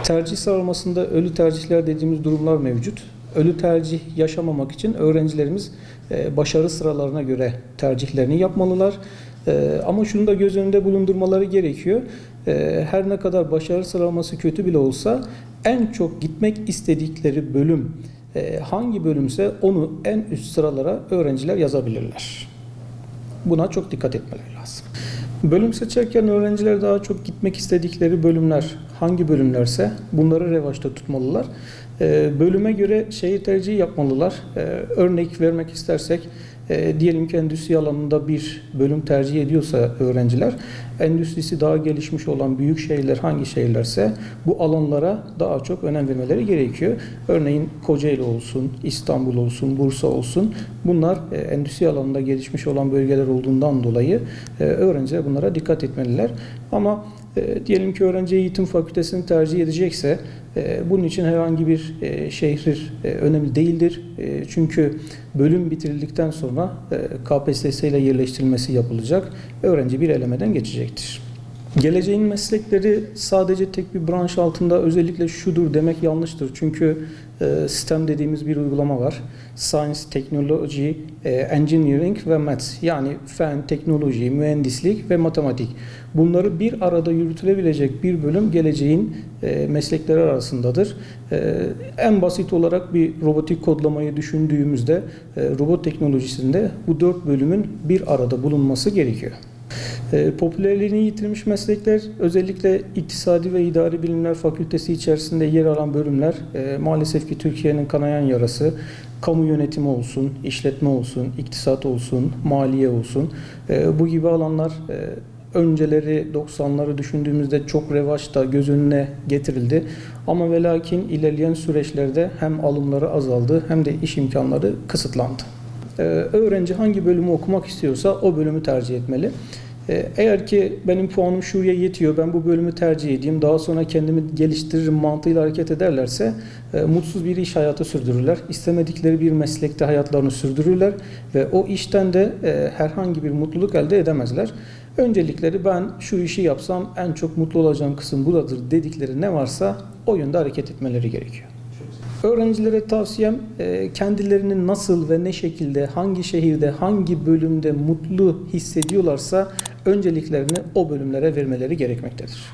Tercih sıralamasında ölü tercihler dediğimiz durumlar mevcut. Ölü tercih yaşamamak için öğrencilerimiz başarı sıralarına göre tercihlerini yapmalılar. Ama şunu da göz önünde bulundurmaları gerekiyor. Her ne kadar başarı sıralaması kötü bile olsa en çok gitmek istedikleri bölüm hangi bölümse onu en üst sıralara öğrenciler yazabilirler. Buna çok dikkat etmeleri lazım. Bölüm seçerken öğrenciler daha çok gitmek istedikleri bölümler hangi bölümlerse bunları revaçta tutmalılar. Bölüme göre şehir tercihi yapmalılar. Örnek vermek istersek diyelim ki endüstri alanında bir bölüm tercih ediyorsa öğrenciler, endüstrisi daha gelişmiş olan büyük şehirler hangi şehirlerse bu alanlara daha çok önem vermeleri gerekiyor. Örneğin Kocaeli olsun, İstanbul olsun, Bursa olsun, bunlar endüstri alanında gelişmiş olan bölgeler olduğundan dolayı öğrenciler bunlara dikkat etmeliler. Ama diyelim ki öğrenci eğitim fakültesini tercih edecekse bunun için herhangi bir şehir önemli değildir. Çünkü bölüm bitirildikten sonra KPSS ile yerleştirilmesi yapılacak. Öğrenci bir elemeden geçecektir. Geleceğin meslekleri sadece tek bir branş altında özellikle şudur demek yanlıştır. Çünkü STEM dediğimiz bir uygulama var. Science, Technology, Engineering ve Maths. Yani fen, teknoloji, mühendislik ve matematik. Bunları bir arada yürütülebilecek bir bölüm geleceğin meslekleri arasındadır. En basit olarak bir robotik kodlamayı düşündüğümüzde robot teknolojisinde bu 4 bölümün bir arada bulunması gerekiyor. Popülerliğini yitirmiş meslekler özellikle İktisadi ve İdari Bilimler Fakültesi içerisinde yer alan bölümler maalesef ki Türkiye'nin kanayan yarası. Kamu yönetimi olsun, işletme olsun, iktisat olsun, maliye olsun, bu gibi alanlar önceleri 90'ları düşündüğümüzde çok revaçta göz önüne getirildi. Ama ve lakin ilerleyen süreçlerde hem alımları azaldı hem de iş imkanları kısıtlandı. Öğrenci hangi bölümü okumak istiyorsa o bölümü tercih etmeli. Eğer ki benim puanım şuraya yetiyor, ben bu bölümü tercih edeyim, daha sonra kendimi geliştiririm mantığıyla hareket ederlerse mutsuz bir iş hayatı sürdürürler. İstemedikleri bir meslekte hayatlarını sürdürürler ve o işten de herhangi bir mutluluk elde edemezler. Öncelikleri ben şu işi yapsam en çok mutlu olacağım kısım budadır dedikleri ne varsa o yönde hareket etmeleri gerekiyor. Öğrencilere tavsiyem kendilerini nasıl ve ne şekilde, hangi şehirde, hangi bölümde mutlu hissediyorlarsa önceliklerini o bölümlere vermeleri gerekmektedir.